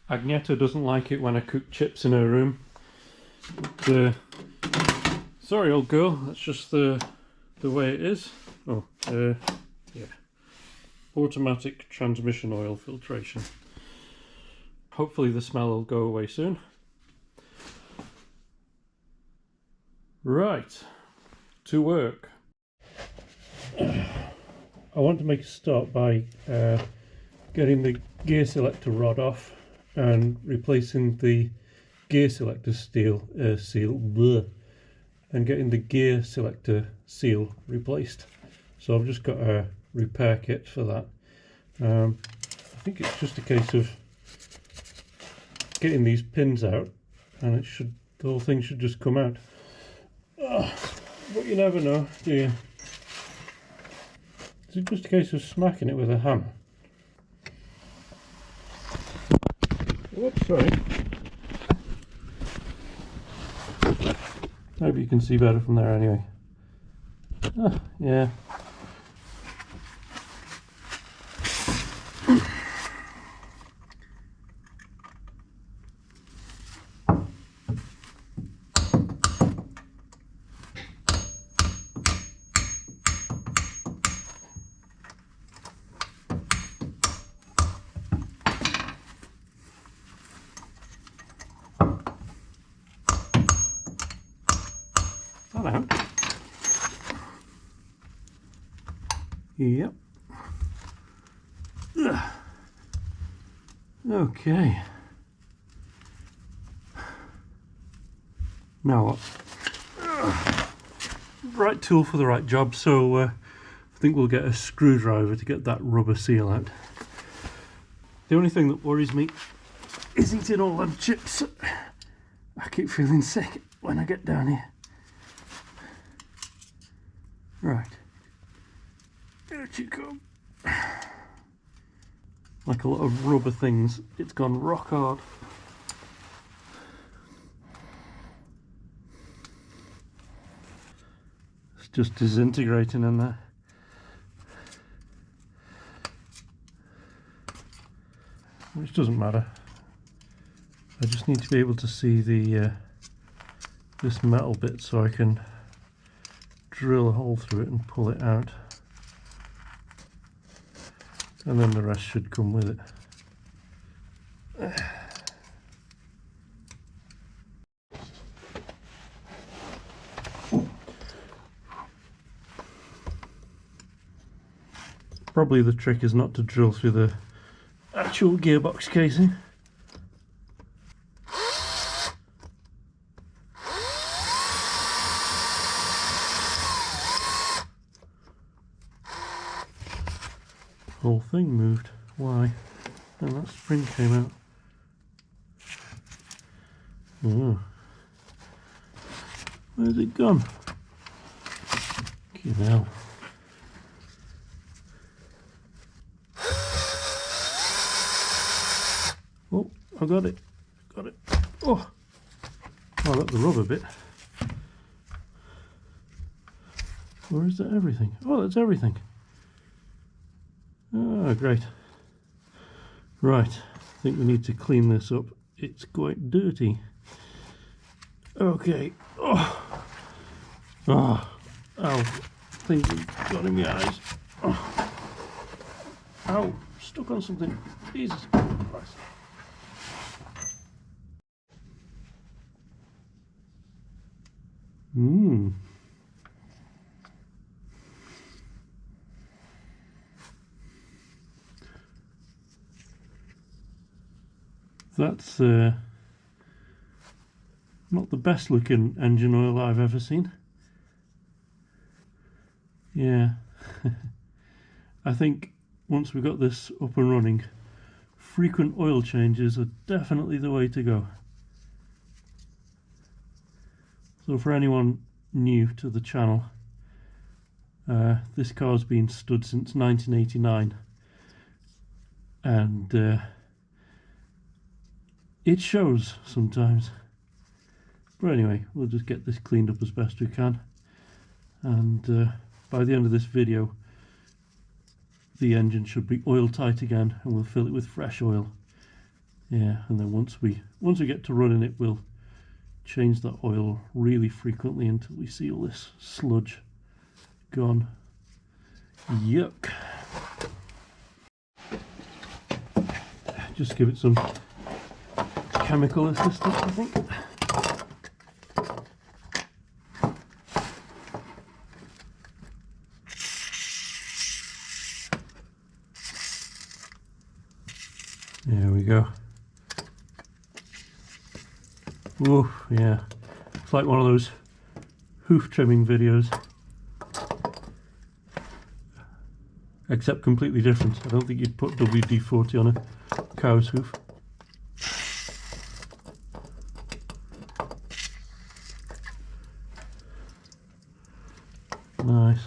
Agnetha doesn't like it when I cook chips in her room. But, sorry old girl, that's just the way it is. Oh, yeah. Automatic transmission oil filtration. Hopefully the smell will go away soon. Right, to work. I want to make a start by getting the gear selector rod off and replacing the gear selector seal and getting the gear selector seal replaced. So I've just got a repair kit for that. I think it's just a case of getting these pins out and the whole thing should just come out. But you never know, do you? Is it just a case of smacking it with a hammer? Whoops, sorry. Maybe you can see better from there anyway. Yeah. Out. Yep. Ugh. Okay. Now what? Right tool for the right job, so I think we'll get a screwdriver to get that rubber seal out. The only thing that worries me is eating all them chips. I keep feeling sick when I get down here. Right, out you go. Like a lot of rubber things, it's gone rock hard. It's just disintegrating in there. Which doesn't matter. I just need to be able to see the this metal bit so I can drill a hole through it and pull it out, and then the rest should come with it. Probably the trick is not to drill through the actual gearbox casing. Whole thing moved. Why? And that spring came out. Oh. Where's it gone? Fucking hell. Oh, I got it. Got it. Oh! I got the rubber bit. Or is that everything? Oh, that's everything. Oh, great. Right, I think we need to clean this up. It's quite dirty. Okay. Oh, oh, ow. Things have got in my eyes. Oh. Ow, stuck on something. Jesus Christ. That's not the best looking engine oil I've ever seen. Yeah, I think once we've got this up and running, frequent oil changes are definitely the way to go. So for anyone new to the channel, this car's been stood since 1989, and it shows sometimes. But anyway, we'll just get this cleaned up as best we can, and by the end of this video the engine should be oil tight again, and we'll fill it with fresh oil Yeah, and then once we get to running it, we'll change that oil really frequently until we see all this sludge gone. Yuck. Just give it some chemical assistance, I think. There we go. Ooh, yeah. It's like one of those hoof trimming videos. Except completely different. I don't think you'd put WD-40 on a cow's hoof. Nice.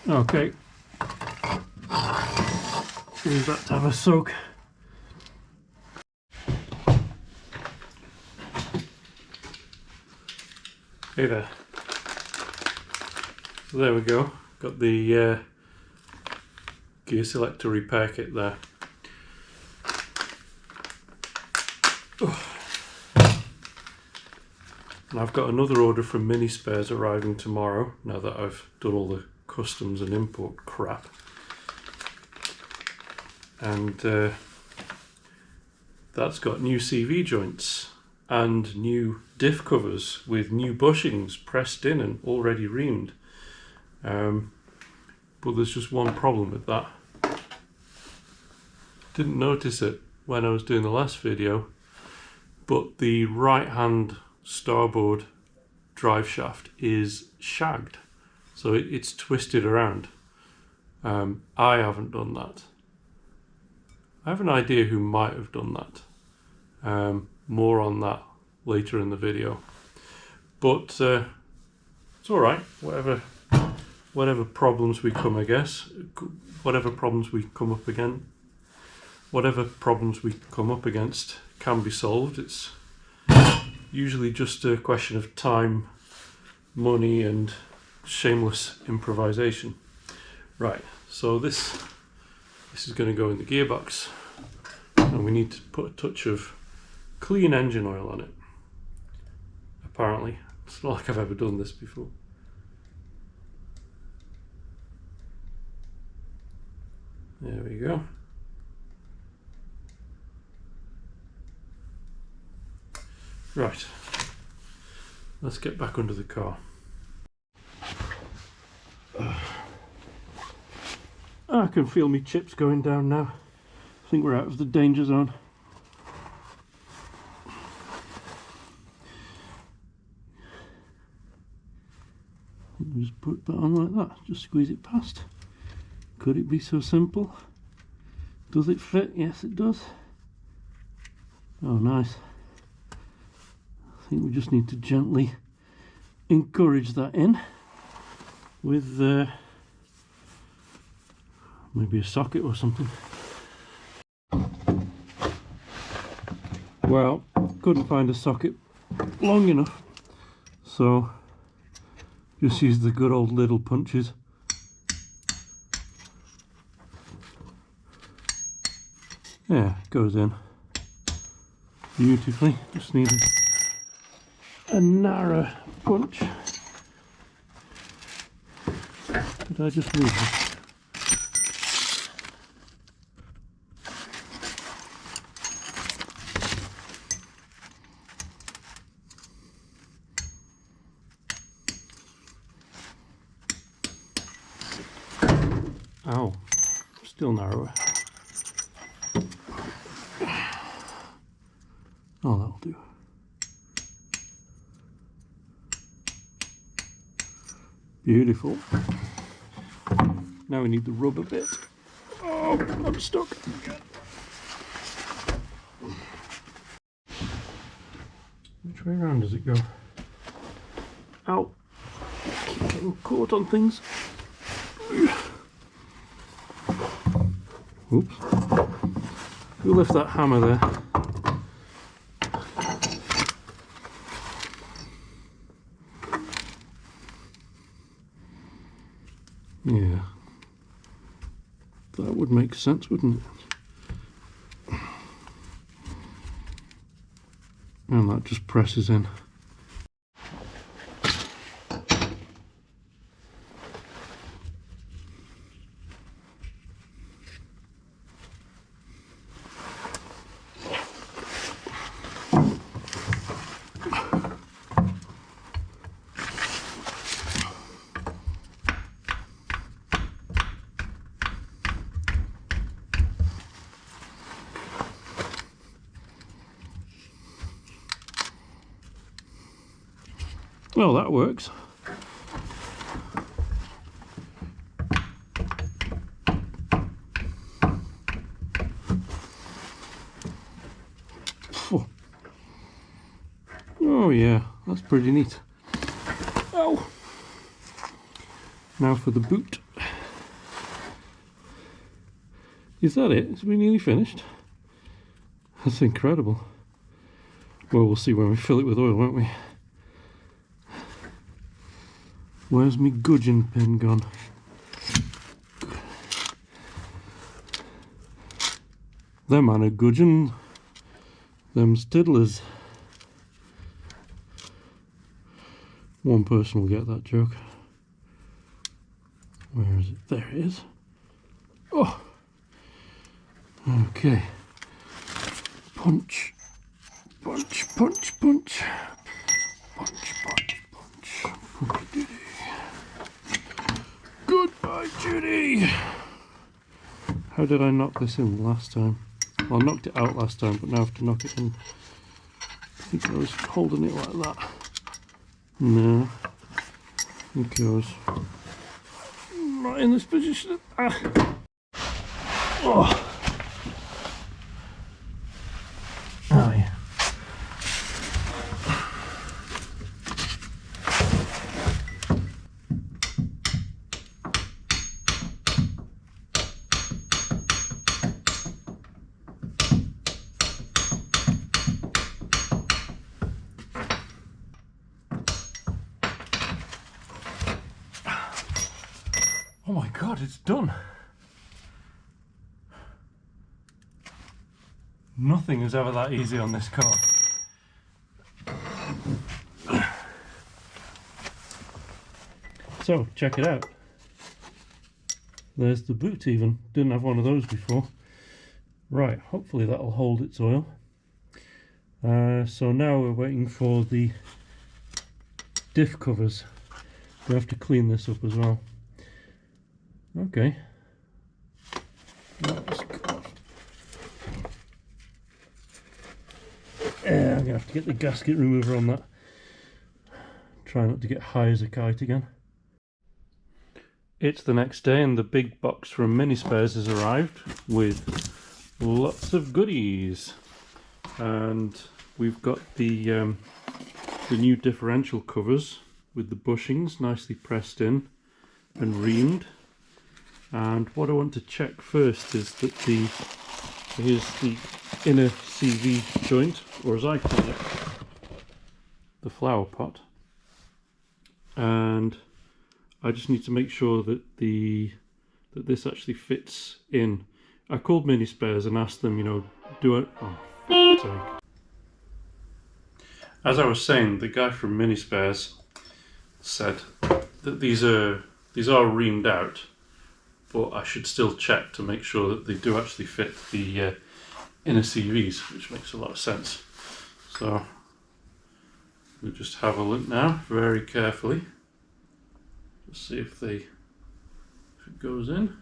Okay. Leave that to have a soak. Hey there. So there we go. Got the gear selector repair kit there. And I've got another order from Mini Spares arriving tomorrow, now that I've done all the customs and import crap. And that's got new CV joints and new diff covers with new bushings pressed in and already reamed. But there's just one problem with that. Didn't notice it when I was doing the last video, but the right hand starboard drive shaft is shagged, so it's twisted around. I haven't done that. I have an idea who might have done that. More on that later in the video, but it's all right. Whatever problems we come, I guess, whatever problems we come up against, whatever problems we come up against can be solved. It's usually just a question of time, money, and shameless improvisation. Right, so this is going to go in the gearbox, and we need to put a touch of clean engine oil on it. Apparently, it's not like I've ever done this before. There we go. Right, let's get back under the car. I can feel my chips going down now. I think we're out of the danger zone. Just put that on like that, just squeeze it past. Could it be so simple? Does it fit? Yes, it does. Oh, nice. I think we just need to gently encourage that in with maybe a socket or something. Well, couldn't find a socket long enough, so just use the good old little punches. Yeah, it goes in beautifully. Just need a narrow punch. Did I just move it? Ow, still narrower. Oh, that'll do. Beautiful. Now we need the rubber bit. Oh, I'm stuck. Which way around does it go? Ow! Keep getting caught on things. Oops. Who left that hammer there? Yeah, that would make sense, wouldn't it? And that just presses in. Well, that works. Oh yeah, that's pretty neat. Oh! Now for the boot. Is that it? Is we nearly finished? That's incredible. Well, we'll see when we fill it with oil, won't we? Where's me gudgeon pin gone? Them ain't a gudgeon. Them's tiddlers. One person will get that joke. Where is it? There it is. Oh! Okay. Punch. Punch, punch, punch. Punch, punch, punch. Punch, Judy. Goodbye, Judy! How did I knock this in last time? Well, I knocked it out last time, but now I have to knock it in. I think I was holding it like that. No. I think I was not in this position. Ah. Oh. Oh yeah. Oh my god, it's done. Nothing is ever that easy on this car. So, check it out. There's the boot even. Didn't have one of those before. Right, hopefully that'll hold its oil. So now we're waiting for the diff covers. We have to clean this up as well. Okay. That's good. I'm gonna have to get the gasket remover on that. Try not to get high as a kite again. It's the next day and the big box from Mini Spares has arrived with lots of goodies. And we've got the new differential covers with the bushings nicely pressed in and reamed. And what I want to check first is that here's the inner CV joint, or as I call it, the flower pot. And I just need to make sure that that this actually fits in. I called Mini Spares and asked them, you know, do it. Oh, for sake. As I was saying, the guy from Mini Spares said that these are reamed out, but I should still check to make sure that they do actually fit the inner CVs, which makes a lot of sense. So we'll just have a look now very carefully. Just see if it goes in.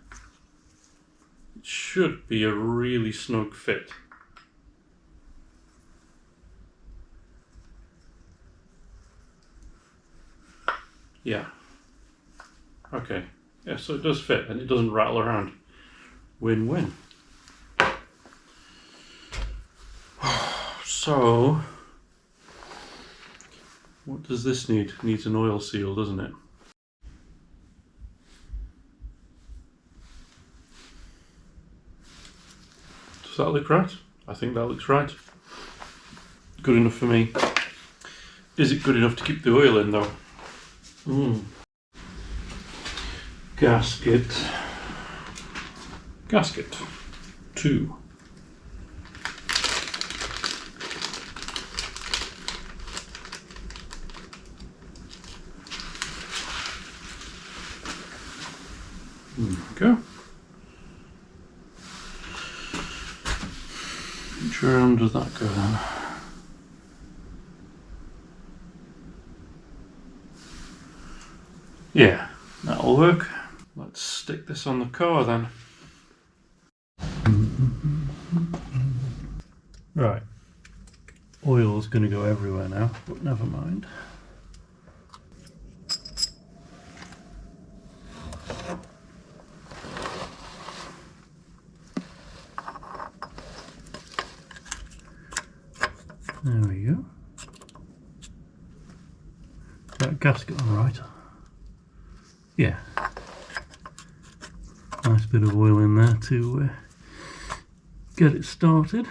It should be a really snug fit. Yeah. Okay. Yeah, so it does fit and it doesn't rattle around. Win-win. So, what does this need? It needs an oil seal, doesn't it? Does that look right? I think that looks right. Good enough for me. Is it good enough to keep the oil in though? gasket 2. There we go. Which round does that go then? Yeah, that'll work. Let's stick this on the car then. Right, oil's going to go everywhere now, but never mind. There we go. That gasket on right. Yeah. Nice bit of oil in there to get it started.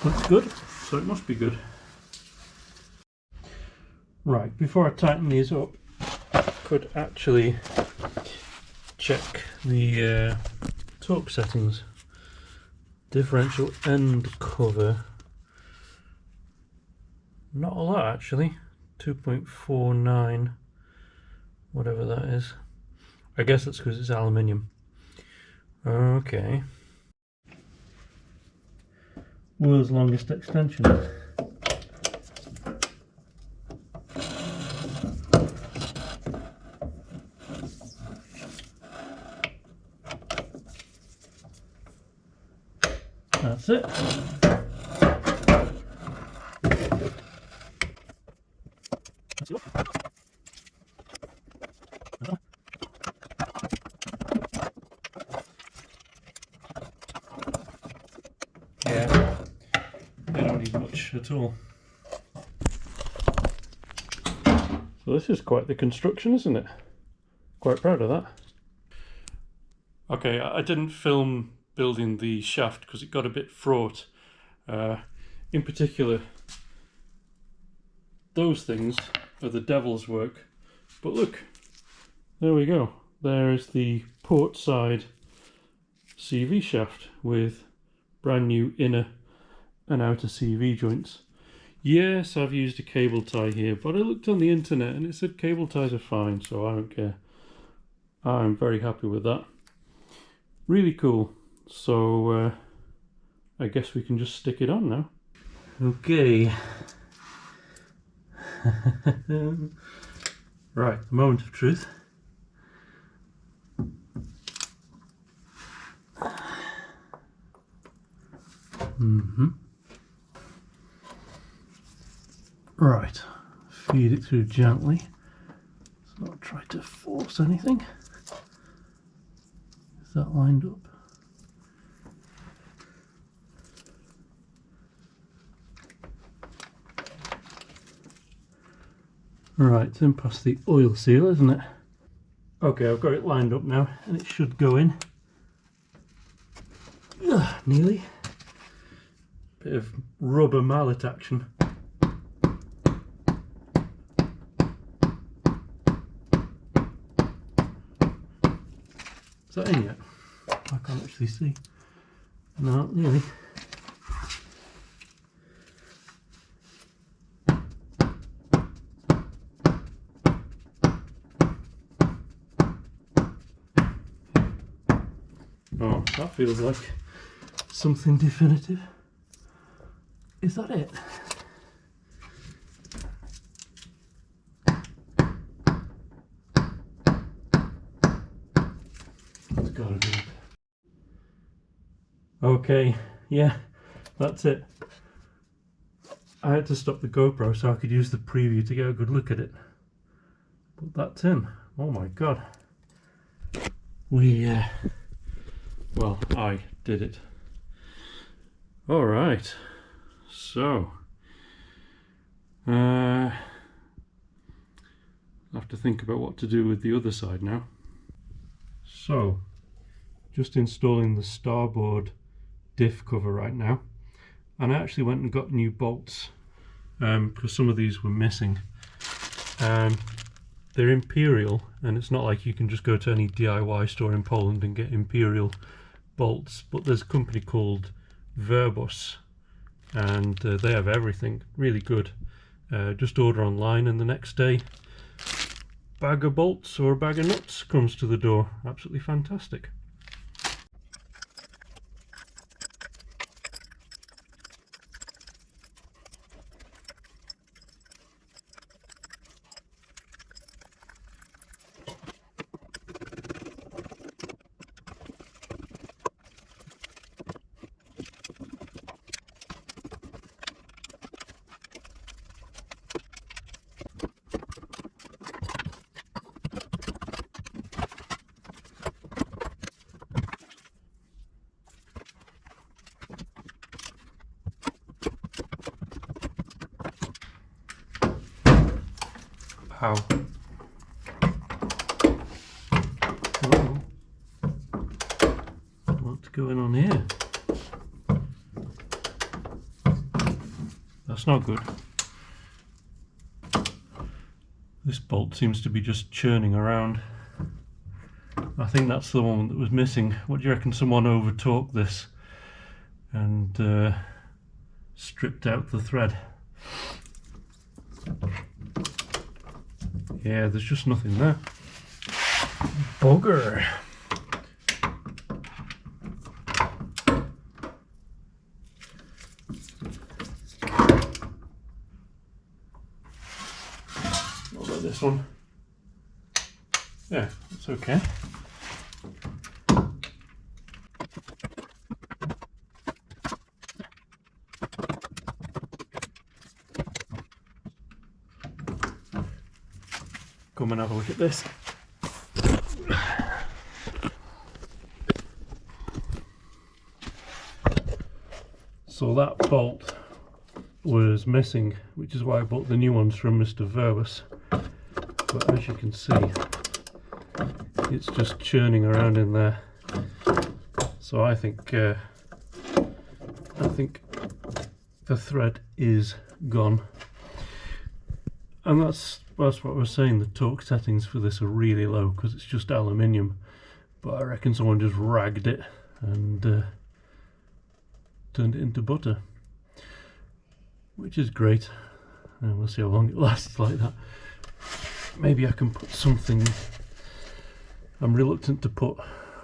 Looks good, so it must be good. Right, before I tighten these up, I could actually check the torque settings. Differential end cover. Not a lot actually. 2.49, whatever that is. I guess that's because it's aluminium. Okay. World's longest extension. That's it. Yeah, they don't need much at all. So this is quite the construction, isn't it? Quite proud of that. Okay, I didn't film building the shaft because it got a bit fraught. In particular, those things are the devil's work. But look, there we go. There is the port side CV shaft with brand new inner and outer CV joints. Yes, I've used a cable tie here, but I looked on the internet and it said cable ties are fine, so I don't care. I'm very happy with that. Really cool. So I guess we can just stick it on now. Okay. Right, the moment of truth. Right, feed it through gently. Let's not try to force anything. Is that lined up? Right, it's in past the oil seal, isn't it? Okay, I've got it lined up now and it should go in. Nearly. Bit of rubber mallet action. Is that in yet? I can't actually see. No, nearly. Oh, that feels like something definitive. Is that it? That's gotta be it. Okay, yeah, that's it. I had to stop the GoPro so I could use the preview to get a good look at it. But that's in. Oh my god. Well, I did it. All right, so I have to think about what to do with the other side now. So, just installing the starboard diff cover right now, and I actually went and got new bolts because some of these were missing. They're Imperial, and it's not like you can just go to any DIY store in Poland and get Imperial bolts, but there's a company called Verbus, and they have everything, really good. Just order online and the next day bag of bolts or a bag of nuts comes to the door. Absolutely fantastic. Wow. Uh-oh. What's going on here? That's not good. This bolt seems to be just churning around. I think that's the one that was missing. What do you reckon someone overtorqued this and stripped out the thread? Yeah, there's just nothing there. Bugger. What about this one? Yeah, it's okay. Come and have a look at this. So that bolt was missing, which is why I bought the new ones from Mr. Verbus. But as you can see, it's just churning around in there. So I think the thread is gone. And that's what I was saying, the torque settings for this are really low because it's just aluminium. But I reckon someone just ragged it and turned it into butter, which is great. And we'll see how long it lasts like that. Maybe I can put something. I'm reluctant to put,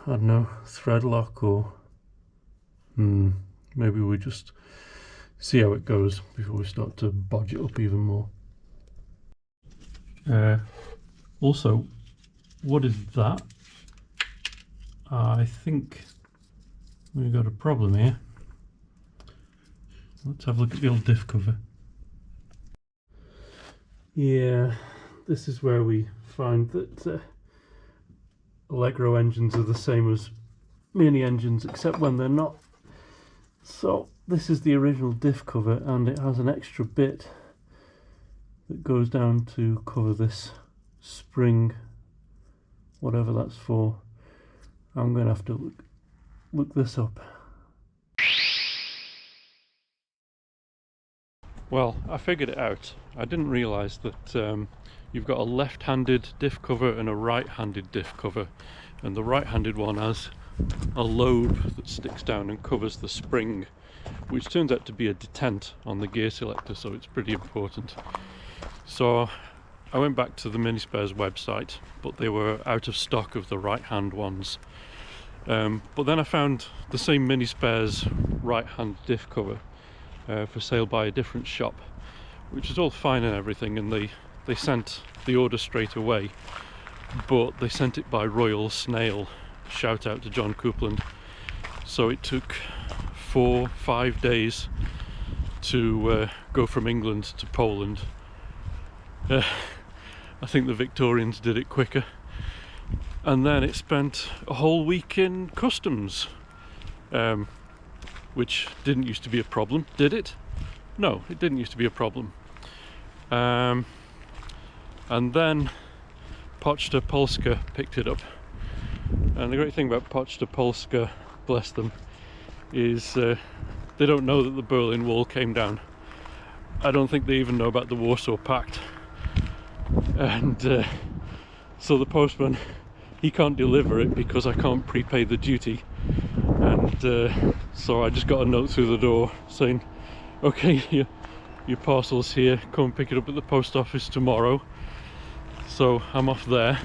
I don't know, thread lock or maybe we just see how it goes before we start to bodge it up even more. Also, what is that? I think we've got a problem here. Let's have a look at the old diff cover. Yeah, this is where we find that Allegro engines are the same as Mini engines, except when they're not. So this is the original diff cover, and it has an extra bit that goes down to cover this spring, whatever that's for. I'm going to have to look this up. Well, I figured it out. I didn't realise that you've got a left-handed diff cover and a right-handed diff cover, and the right-handed one has a lobe that sticks down and covers the spring, which turns out to be a detent on the gear selector, so it's pretty important. So I went back to the Minispares website, but they were out of stock of the right-hand ones. But then I found the same Minispares right-hand diff cover for sale by a different shop, which is all fine and everything, and they sent the order straight away, but they sent it by Royal Snail. Shout out to John Coupland. So it took 4-5 days to go from England to Poland. I think the Victorians did it quicker, and then it spent a whole week in customs. which didn't used to be a problem, did it? No, it didn't used to be a problem. And then Projekt Polska picked it up. And the great thing about Projekt Polska, bless them, is they don't know that the Berlin Wall came down. I don't think they even know about the Warsaw Pact. And so the postman, he can't deliver it because I can't prepay the duty. And so I just got a note through the door saying, okay, your parcel's here, come and pick it up at the post office tomorrow. So I'm off there.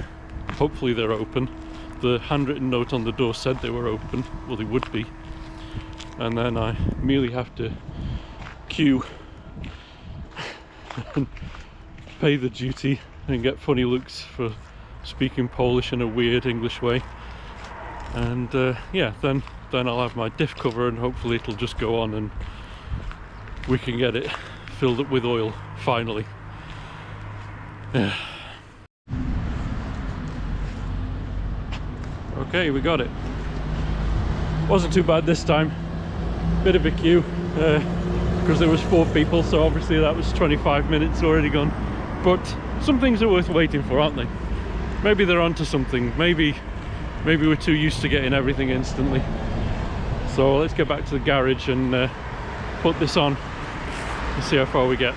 Hopefully they're open. The handwritten note on the door said they were open. Well, they would be. And then I merely have to queue and pay the duty and get funny looks for speaking Polish in a weird English way. And yeah, then I'll have my diff cover and hopefully it'll just go on and we can get it filled up with oil finally. Okay, we got it. Wasn't too bad this time. Bit of a queue because there was 4 people, so obviously that was 25 minutes already gone. But some things are worth waiting for, aren't they? Maybe they're onto something. Maybe we're too used to getting everything instantly. So let's get back to the garage and put this on and see how far we get.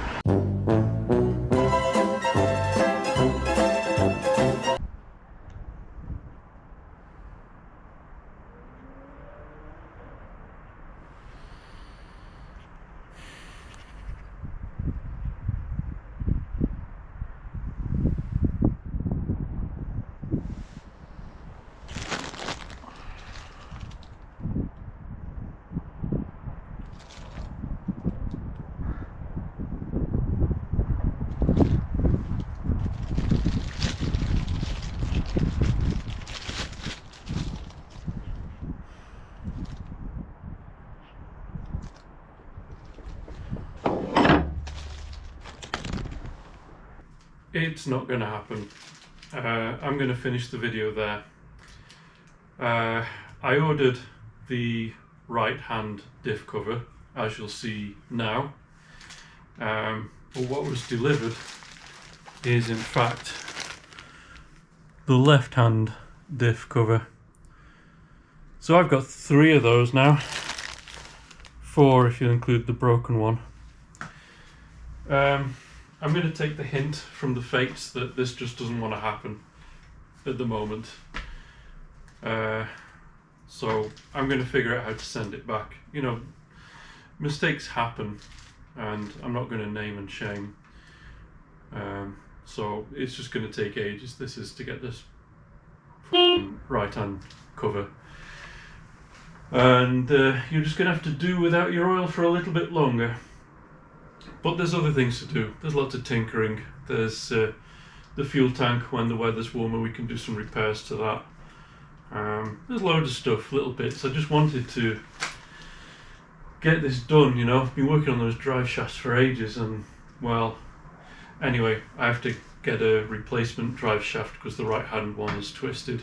It's not going to happen. I'm going to finish the video there. I ordered the right hand diff cover, as you'll see now. But what was delivered is in fact the left hand diff cover. So I've got 3 of those now. 4 if you include the broken one. I'm going to take the hint from the fates that this just doesn't want to happen at the moment. So I'm going to figure out how to send it back. You know, mistakes happen and I'm not going to name and shame. So it's just going to take ages. This is to get this right hand cover. And you're just going to have to do without your oil for a little bit longer. But there's other things to do. There's lots of tinkering. There's the fuel tank. When the weather's warmer we can do some repairs to that. There's loads of stuff, little bits. I just wanted to get this done, you know. I've been working on those drive shafts for ages and, well, anyway, I have to get a replacement drive shaft because the right hand one is twisted.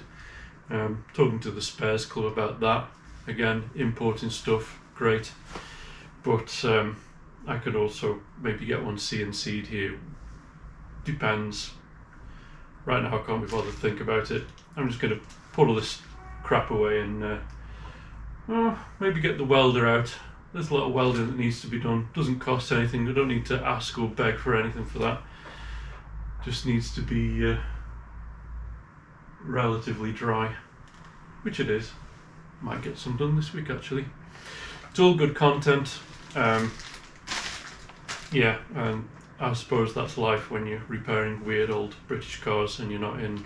Talking to the spares club about that. Again, importing stuff, great. But I could also maybe get one CNC'd here. Depends. Right now I can't be bothered to think about it. I'm just going to put all this crap away and maybe get the welder out. There's a lot of welding that needs to be done. Doesn't cost anything. I don't need to ask or beg for anything for that. Just needs to be relatively dry, which it is. Might get some done this week actually. It's all good content. Yeah, and I suppose that's life when you're repairing weird old British cars and you're not in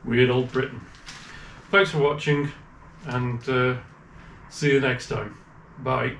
weird old Britain. Thanks for watching and see you next time. Bye.